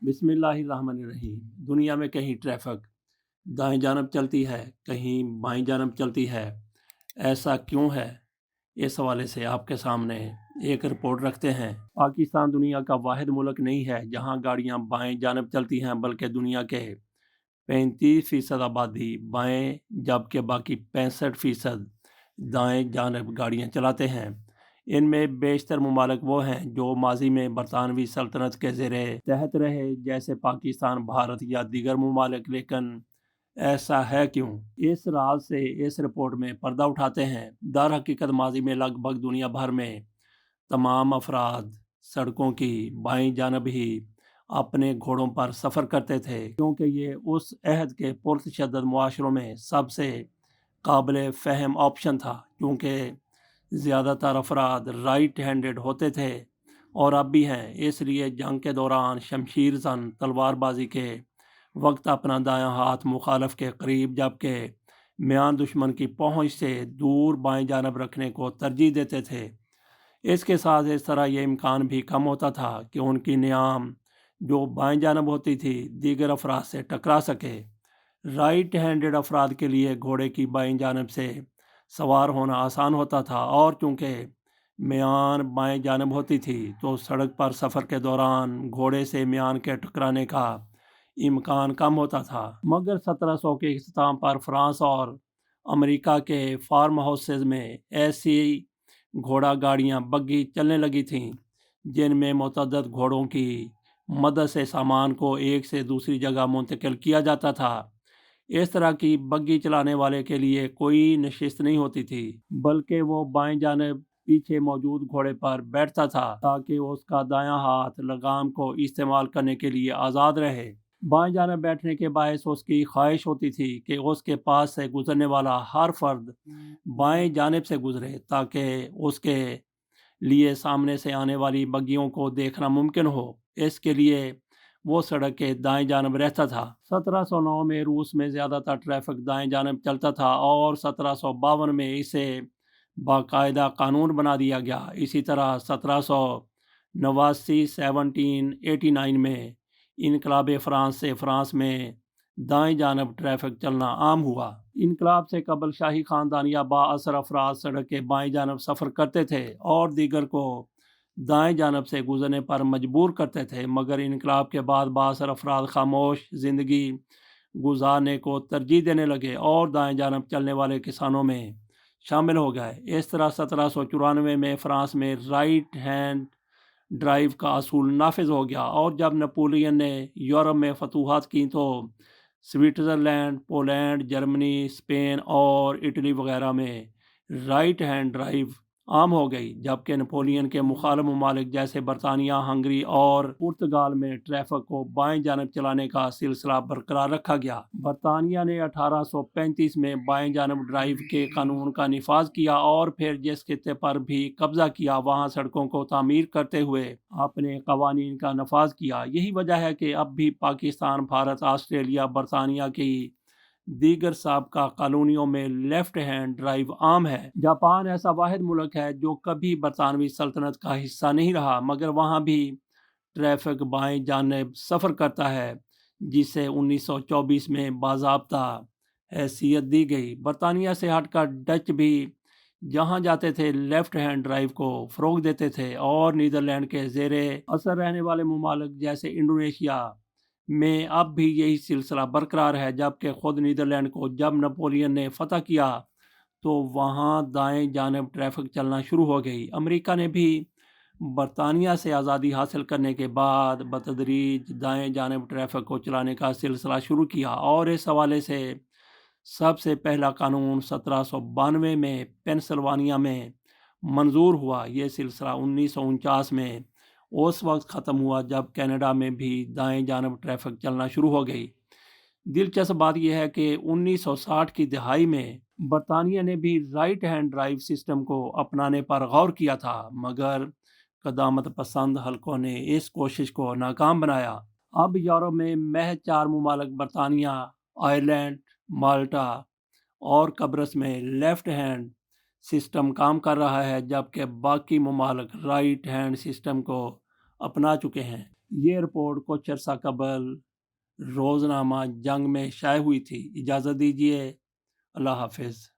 बिस्मिल्लाहिर्रहमानिर्रहीम। दुनिया में कहीं ट्रैफिक दाएं जानब चलती है, कहीं बाएं जानब चलती है। ऐसा क्यों है? इस हवाले से आपके सामने एक रिपोर्ट रखते हैं। पाकिस्तान दुनिया का वाहिद मुल्क नहीं है जहां गाड़ियां बाएं जानब चलती हैं, बल्कि दुनिया के 35% आबादी बाएं जबकि बाकी 65% दाएं जानब गाड़ियां चलाते हैं। इनमें बेशतर ममालिक वो हैं जो माजी में बरतानवी सल्तनत के ज़ेरे तहत रहे, जैसे पाकिस्तान, भारत या दीगर ममालिक। लेकिन ऐसा है क्यों? इस राज से इस रिपोर्ट में पर्दा उठाते हैं। दर हकीकत माजी में लगभग दुनिया भर में तमाम अफराद सड़कों की बाईं जानब ही अपने घोड़ों पर सफ़र करते थे, क्योंकि ये उस अहद के पुरतशद्दद मुआशरों में सबसे काबिल फ़हम ऑप्शन था। क्योंकि ज़्यादातर अफराद राइट हैंडेड होते थे और अब भी हैं, इसलिए जंग के दौरान शमशीर जन तलवारबाजी के वक्त अपना दायां हाथ मुखालफ के करीब जबकि म्यान दुश्मन की पहुंच से दूर बाएं जानब रखने को तरजीह देते थे। इसके साथ इस तरह यह इम्कान भी कम होता था कि उनकी नियाम जो बाएं जानब होती थी दीगर अफराद से टकरा सके। राइट हैंडेड अफराद के लिए घोड़े की बाईं जानब से सवार होना आसान होता था, और चूँकि म्यान बाएं जानब होती थी तो सड़क पर सफ़र के दौरान घोड़े से म्यान के टकराने का इम्कान कम होता था। मगर 1700 के इख्तिताम पर फ्रांस और अमेरिका के फार्म हाउसेज में ऐसी घोड़ा गाड़ियाँ बग्गी चलने लगी थीं जिनमें मुतअद्दिद घोड़ों की मदद से सामान को एक से दूसरी जगह मुंतकिल किया जाता था। इस तरह की बग्गी चलाने वाले के लिए कोई नशिस्त नहीं होती थी, बल्कि वो बाएं जानब पीछे मौजूद घोड़े पर बैठता था ताकि उसका दायां हाथ लगाम को इस्तेमाल करने के लिए आज़ाद रहे। बाएं जानब बैठने के बायस उसकी ख्वाहिश होती थी कि उसके पास से गुजरने वाला हर फर्द बाएं जानब से गुजरे ताकि उसके लिए सामने से आने वाली बग्गियों को देखना मुमकिन हो। इसके लिए वो सड़क के दाएं जानब रहता था। 1709 में रूस में ज़्यादातर ट्रैफिक दाएं जानब चलता था और 1752 में इसे बाकायदा कानून बना दिया गया। इसी तरह 1789 में इनकलाब फ्रांस से फ्रांस में दाएं जानब ट्रैफिक चलना आम हुआ। इनकलाब से कबल शाही ख़ानदान या बाअसर अफराद सड़क के बाएं जानब सफ़र करते थे और दीगर को दाएं जानब से गुजरने पर मजबूर करते थे। मगर इनकलाब के बाद बाअसर अफराद खामोश ज़िंदगी गुजारने को तरजीह देने लगे और दाएं जानब चलने वाले किसानों में शामिल हो गए। इस तरह 1794 में फ़्रांस में राइट हैंड ड्राइव का असूल नाफिज हो गया, और जब नेपोलियन ने यूरोप में फतूहात की तो स्विट्ज़रलैंड, पोलैंड, जर्मनी, स्पेन और इटली वगैरह में राइट हैंड ड्राइव आम हो गई, जबकि नेपोलियन के मुखालिफ ममालिक जैसे बरतानिया, हंगरी और पुर्तगाल में ट्रैफिक को बाएं जानब चलाने का सिलसिला बरकरार रखा गया। बरतानिया ने 1835 में बाएं जानब ड्राइव के कानून का निफाज किया और फिर जिस खित्ते पर भी कब्जा किया वहां सड़कों को तामीर करते हुए अपने कवानीन का नफाज किया। यही वजह है कि अब भी पाकिस्तान, भारत, ऑस्ट्रेलिया, बरतानिया की दीगर साबका कॉलोनियों में लेफ्ट हैंड ड्राइव आम है। जापान ऐसा वाहिद मुल्क है जो कभी बरतानवी सल्तनत का हिस्सा नहीं रहा, मगर वहाँ भी ट्रैफिक बाएं जानब सफ़र करता है, जिसे 1924 में बाज़ाब्ता हैसियत दी गई। बरतानिया से हटकर डच भी जहाँ जाते थे लेफ्ट हैंड ड्राइव को फ़रोग देते थे, और नीदरलैंड के ज़ेरे असर रहने वाले ममालिक जैसे इंडोनेशिया में अब भी यही सिलसिला बरकरार है। जबकि ख़ुद नीदरलैंड को जब नेपोलियन ने फतह किया तो वहाँ दाएं जानब ट्रैफिक चलना शुरू हो गई। अमेरिका ने भी बरतानिया से आज़ादी हासिल करने के बाद बतदरीज दाएं जानब ट्रैफिक को चलाने का सिलसिला शुरू किया, और इस हवाले से सबसे पहला कानून 1792 में पेंसिल्वानिया में मंजूर हुआ। ये सिलसिला 1949 में उस वक्त ख़त्म हुआ जब कनाडा में भी दाएं जानब ट्रैफिक चलना शुरू हो गई। दिलचस्प बात यह है कि 1960 की दहाई में बरतानिया ने भी राइट हैंड ड्राइव सिस्टम को अपनाने पर गौर किया था, मगर क़दामत पसंद हलकों ने इस कोशिश को नाकाम बनाया। अब यूरोप में महज 4 ममालिक बरतानिया, आयरलैंड, माल्टा और कब्रस में लेफ्ट हैंड सिस्टम काम कर रहा है, जबकि बाकी ममालिक राइट हैंड सिस्टम को अपना चुके हैं। یہ رپورٹ کچھ عرصہ قبل روزنامہ جنگ میں شائع ہوئی تھی۔ اجازت دیجیے، اللہ حافظ۔